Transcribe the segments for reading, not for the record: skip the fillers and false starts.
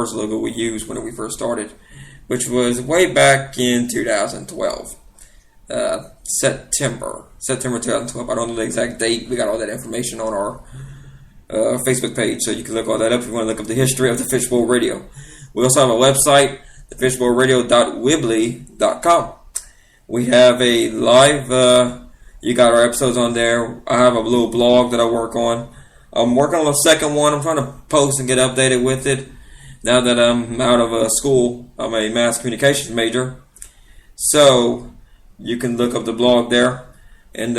first logo we used when we first started, which was way back in 2012. September 2012. I don't know the exact date. We got all that information on our Facebook page, so you can look all that up if you want to look up the history of the Fishbowl Radio. We also have a website, thefishbowlradio.weebly.com. We have a live, you got our episodes on there. I have a little blog that I work on. I'm working on a second one. I'm trying to post and get updated with it. Now that I'm out of school, I'm a mass communications major. So you can look up the blog there. And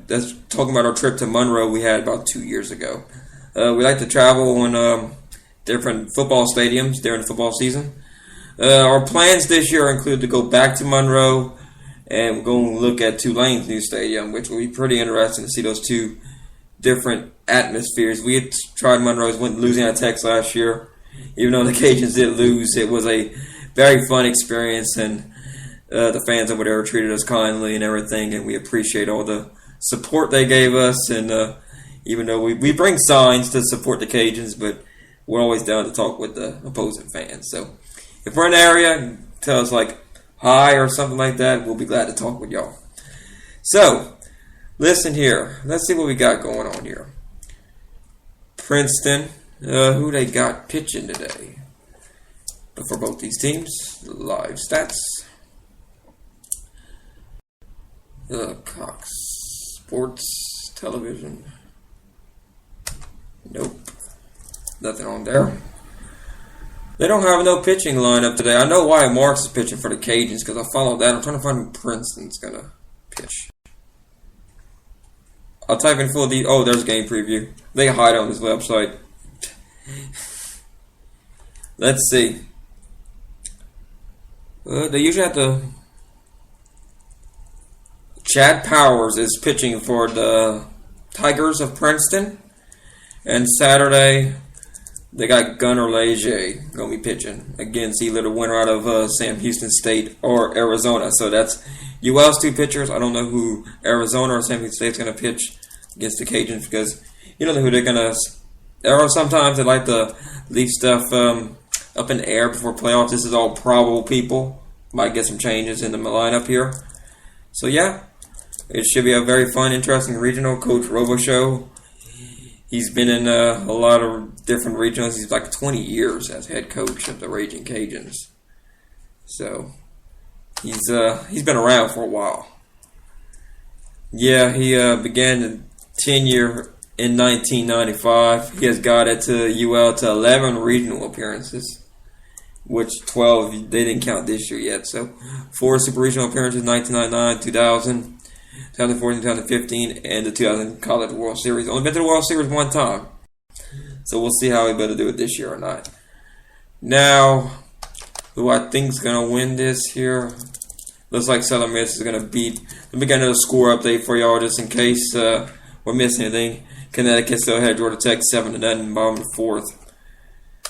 that's talking about our trip to Monroe we had about 2 years ago. We like to travel on different football stadiums during the football season. Our plans this year include to go back to Monroe and go and look at Tulane's new stadium, which will be pretty interesting to see those two different atmospheres. We had tried Monroe's, went to Louisiana Tech last year. Even though the Cajuns did lose, it was a very fun experience, and the fans over there treated us kindly and everything, and we appreciate all the support they gave us. And even though we bring signs to support the Cajuns, but we're always down to talk with the opposing fans. So if we're in the area, tell us like hi or something like that, we'll be glad to talk with y'all. So listen here. Let's see what we got going on here. Princeton. Who they got pitching today? But for both these teams, live stats. Cox Sports Television. Nope. Nothing on there. They don't have no pitching lineup today. I know why Marks is pitching for the Cajuns because I followed that. I'm trying to find who Princeton's going to pitch. I'll type in full details. Oh, there's game preview. They hide on this website. Let's see. They usually have to. Chad Powers is pitching for the Tigers of Princeton, and Saturday they got Gunnar Leger gonna be pitching against either the winner out of Sam Houston State or Arizona. So that's UL's two pitchers. I don't know who Arizona or Sam Houston State's gonna pitch against the Cajuns because you don't know who they're gonna. Sometimes they like to leave stuff up in the air before playoffs. This is all probable people. Might get some changes in the lineup here. So, yeah, it should be a very fun, interesting regional. Coach Robichaux, he's been in a lot of different regionals. He's like 20 years as head coach of the Raging Cajuns. So, he's been around for a while. Yeah, he began the tenure in 1995. He has got it to UL to 11 regional appearances, which 12 they didn't count this year yet. So 4 super regional appearances: 1999, 2000, 2014, 2015, and the 2000 College World Series. Only been to the World Series one time, so we'll see how he better do it this year or not. Now, who I think is gonna win this here? Looks like Southern Miss is gonna beat. Let me get another score update for y'all just in case we're missing anything. Connecticut still ahead Georgia Tech 7-0, bottom of the fourth.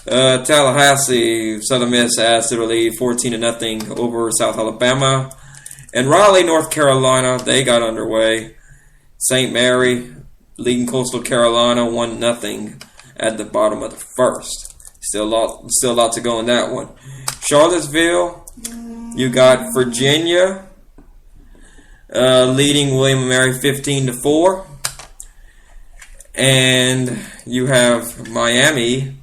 Tallahassee, Southern Miss adds to the lead 14-0 over South Alabama. And Raleigh, North Carolina, they got underway. St. Mary leading Coastal Carolina 1-0 at the bottom of the first. Still a lot to go in that one. Charlottesville, you got Virginia leading William & Mary 15-4. And you have Miami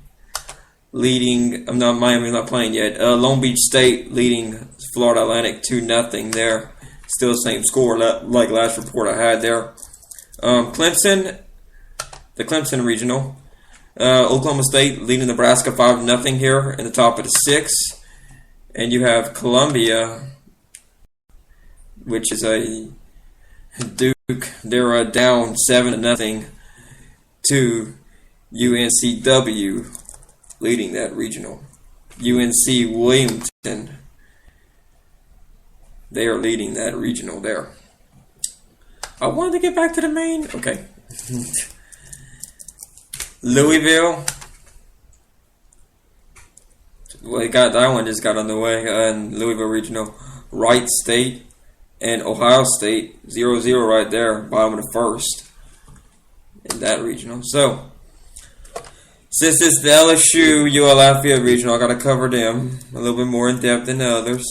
leading. Miami's not playing yet. Long Beach State leading Florida Atlantic 2-0 there. Still the same score like last report I had there. Clemson, the Clemson Regional. Oklahoma State leading Nebraska 5-0 here in the top of the 6. And you have Columbia, which is a Duke. They're down 7-0 to UNCW leading that regional. UNC Wilmington, they are leading that regional there. I wanted to get back to the main. Okay. Louisville. Well, that one just got underway. And Louisville Regional. Wright State and Ohio State 0-0 right there, bottom of the first in that regional. So, Since it's the LSU UL Lafayette regional, I got to cover them a little bit more in depth than the others.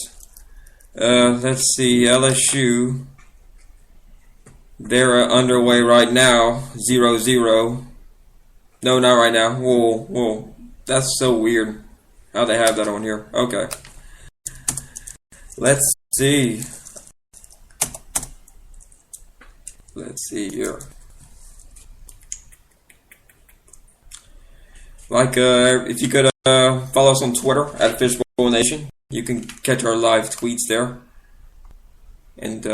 Let's see, LSU. They're underway right now, 0-0. No, not right now. Whoa. That's so weird how they have that on here. Okay. Let's see. Let's see here. If you could follow us on Twitter at Fishbowl Nation, you can catch our live tweets there. And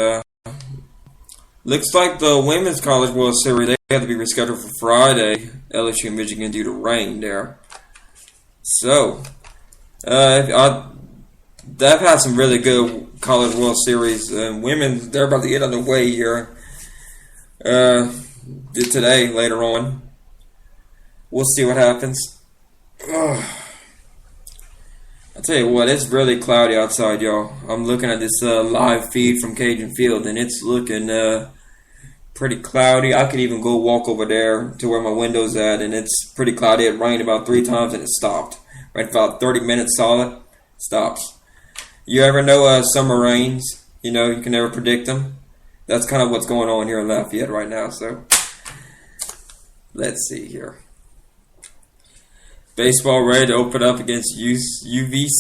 looks like the Women's College World Series, they have to be rescheduled for Friday, LSU and Michigan, due to rain there. So, they've had some really good College World Series. Women, they're about to get underway here today, later on. We'll see what happens. I'll tell you what, it's really cloudy outside, y'all. I'm looking at this live feed from Cajun Field, and it's looking pretty cloudy. I could even go walk over there to where my window's at, and it's pretty cloudy. It rained about 3 times, and it stopped. Right about 30 minutes solid, stops. You ever know summer rains? You know, you can never predict them. That's kind of what's going on here in Lafayette right now. So, let's see here. Baseball ready to open up against UVU.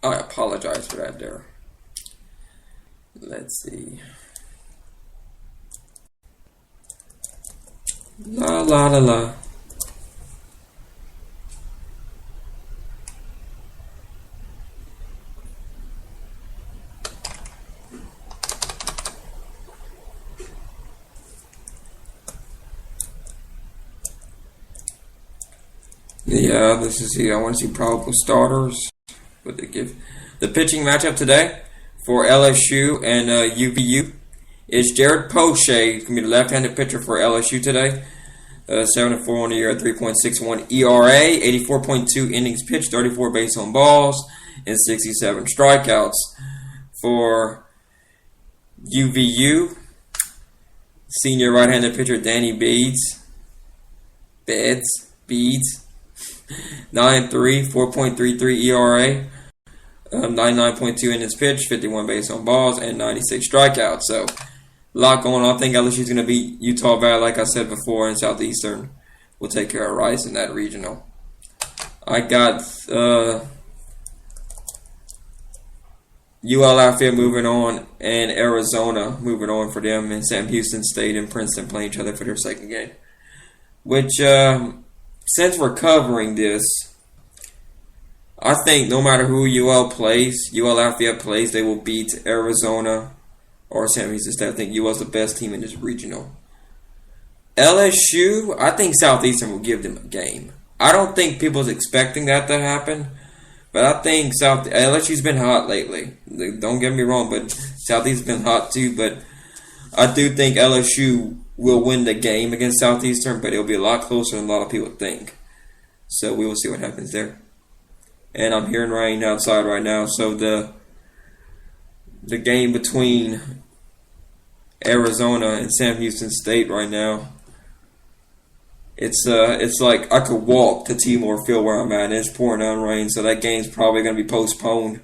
I apologize for that there. Let's see. La. Yeah, this is here. I want to see probable starters. What they give. The pitching matchup today for LSU and UVU is Jared Poche. He's going to be the left-handed pitcher for LSU today. 7-4 on the year, 3.61 ERA, 84.2 innings pitched, 34 base on balls, and 67 strikeouts. For UVU, senior right-handed pitcher Danny Beeds. 9-3, 4.33 ERA, 99.2 innings pitched, 51 base on balls, and 96 strikeouts. So, a lot going on. I think LSU is going to beat Utah Valley, like I said before, in Southeastern. We'll take care of Rice in that regional. I got UL Lafayette moving on, and Arizona moving on for them, and Sam Houston State and Princeton playing each other for their second game. Which, since we're covering this, I think no matter who UL Lafayette plays, they will beat Arizona or Sam Houston State. I think UL's the best team in this regional. LSU, I think Southeastern will give them a game. I don't think people's expecting that to happen, but I think LSU's been hot lately. Don't get me wrong, but Southeast's been hot too. But I do think LSU will win the game against Southeastern, but it'll be a lot closer than a lot of people think. So we will see what happens there. And I'm hearing rain outside right now, so the game between Arizona and Sam Houston State right now, it's like I could walk to T-Moore Field where I'm at, and it's pouring down rain, so that game's probably going to be postponed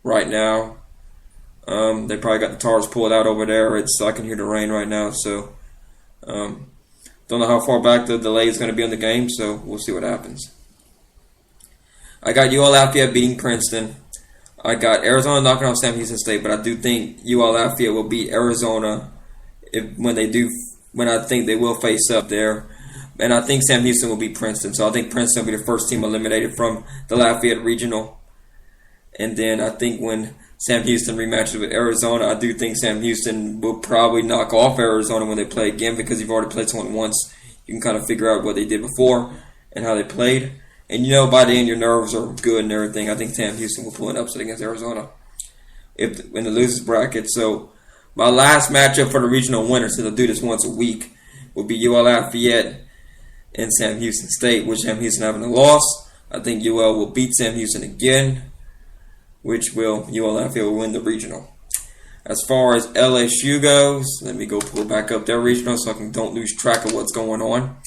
right now. They probably got the tars pulled out over there. I can hear the rain right now, so don't know how far back the delay is going to be on the game, so we'll see what happens. I got UL Lafayette beating Princeton. I got Arizona knocking off Sam Houston State, but I do think UL Lafayette will beat Arizona when I think they will face up there. And I think Sam Houston will beat Princeton, so I think Princeton will be the first team eliminated from the Lafayette Regional. And then I think when Sam Houston rematches with Arizona, I do think Sam Houston will probably knock off Arizona when they play again, because you've already played someone once. You can kind of figure out what they did before and how they played. And by the end, your nerves are good and everything. I think Sam Houston will pull an upset against Arizona in the losers bracket. So my last matchup for the regional winner, since I'll do this once a week, will be UL Lafayette and Sam Houston State, with Sam Houston having a loss. I think UL will beat Sam Houston again, which UL Lafayette will win the regional. As far as LSU goes, let me go pull back up their regional so I don't lose track of what's going on.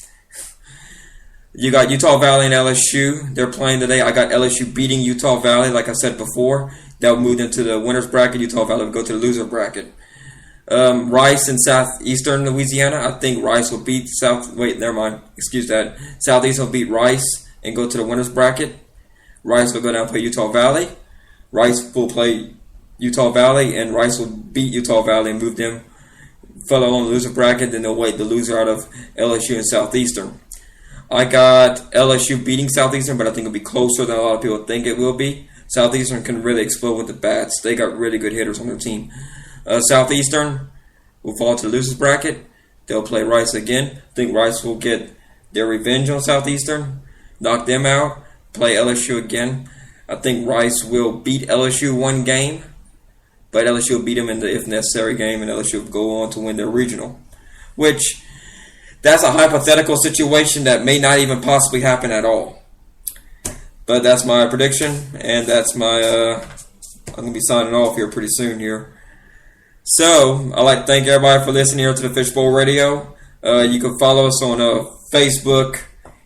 You got Utah Valley and LSU. They're playing today. I got LSU beating Utah Valley, like I said before. That would move into the winner's bracket. Utah Valley would go to the loser bracket. Rice in Southeastern Louisiana. I think Rice will beat Southeast will beat Rice and go to the winner's bracket. Rice will go down and play Utah Valley. Rice will play Utah Valley, and Rice will beat Utah Valley and move them further along the loser bracket. Then they'll wait the loser out of LSU and Southeastern. I got LSU beating Southeastern, but I think it'll be closer than a lot of people think it will be. Southeastern can really explode with the bats. They got really good hitters on their team. Southeastern will fall to the losers bracket. They'll play Rice again. I think Rice will get their revenge on Southeastern, knock them out, play LSU again. I think Rice will beat LSU one game, but LSU will beat them in the if necessary game, and LSU will go on to win their regional. Which, that's a hypothetical situation that may not even possibly happen at all. But that's my prediction, and that's my, I'm going to be signing off here pretty soon here. So, I'd like to thank everybody for listening here to the Fishbowl Radio. You can follow us on Facebook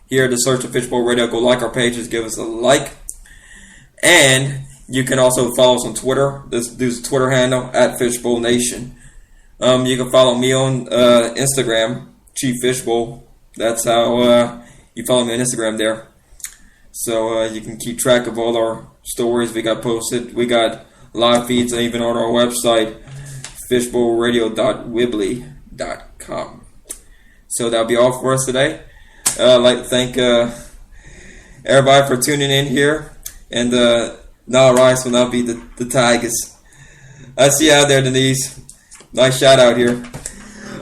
here to search the Fishbowl Radio. Go like our pages, give us a like. And you can also follow us on Twitter. This is the Twitter handle, @FishbowlNation. You can follow me on Instagram, Chief Fishbowl. That's how you follow me on Instagram there. So you can keep track of all our stories we got posted. We got live feeds even on our website, fishbowlradio.weebly.com. So that'll be all for us today. I'd like to thank everybody for tuning in here. And now Rice will not be the Tigers. I see you out there, Denise. Nice shout out here.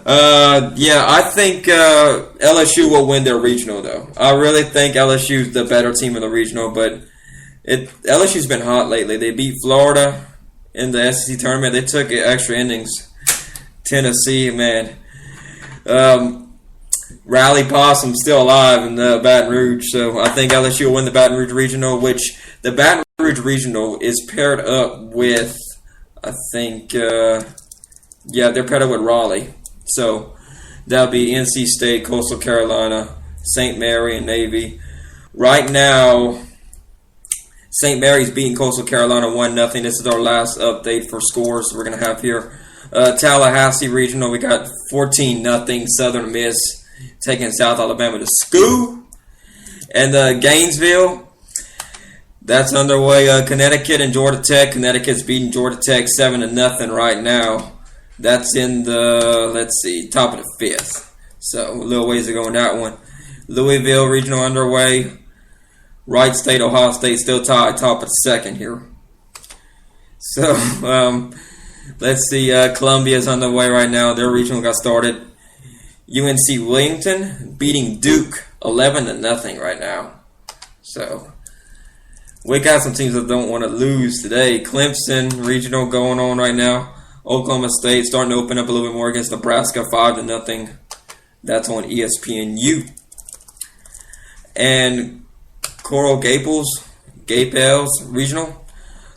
I think LSU will win their regional, though. I really think LSU's the better team in the regional, but LSU's been hot lately. They beat Florida in the SEC tournament. They took extra innings. Tennessee, man. Rally Possum still alive in Baton Rouge, so I think LSU will win the Baton Rouge Regional, which the Baton Rouge Regional is paired up with, I think, they're paired up with Raleigh. So that'll be NC State, Coastal Carolina, St. Mary, and Navy. Right now, St. Mary's beating Coastal Carolina 1-0. This is our last update for scores we're going to have here. Tallahassee Regional, we got 14-0 Southern Miss taking South Alabama to school. And Gainesville, that's underway. Connecticut and Georgia Tech. Connecticut's beating Georgia Tech 7-0 right now. That's in the, top of the fifth. So a little ways to go in that one. Louisville Regional underway. Wright State, Ohio State still tied top of the second here. So, Columbia's underway right now. Their regional got started. UNC Wilmington beating Duke 11-0 right now. So, we got some teams that don't want to lose today. Clemson regional going on right now. Oklahoma State starting to open up a little bit more against Nebraska 5-0. That's on ESPNU. And Coral Gables regional.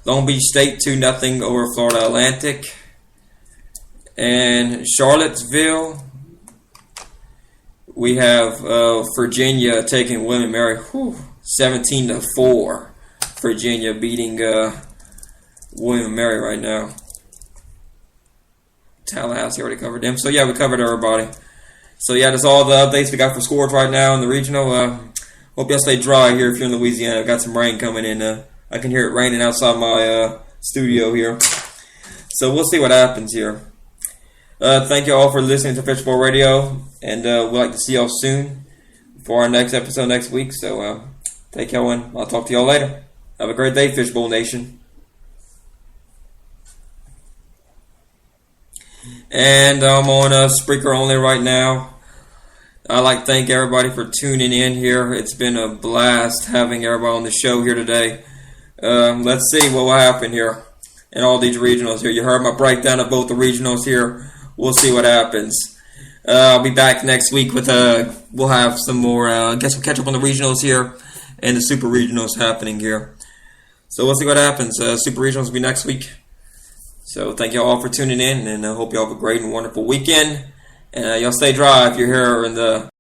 Long Beach State 2-0 over Florida Atlantic. And Charlottesville, we have Virginia taking William Mary 17-4. Virginia beating William Mary right now. Tallahassee already covered them. So, we covered everybody. So, that's all the updates we got for scores right now in the regional. Hope y'all stay dry here if you're in Louisiana. I've got some rain coming in. I can hear it raining outside my studio here. So, we'll see what happens here. Thank you all for listening to Fishbowl Radio. And we'd like to see y'all soon for our next episode next week. So, take care, and I'll talk to y'all later. Have a great day, Fishbowl Nation. And I'm on Spreaker only right now. I'd like to thank everybody for tuning in here. It's been a blast having everybody on the show here today. Let's see what will happen here in all these regionals here. You heard my breakdown of both the regionals here. We'll see what happens. I'll be back next week with we'll have some more. I guess we'll catch up on the regionals here and the super regionals happening here. So we'll see what happens. Super regionals will be next week. So thank y'all all for tuning in, and I hope y'all have a great and wonderful weekend. And y'all stay dry if you're here in the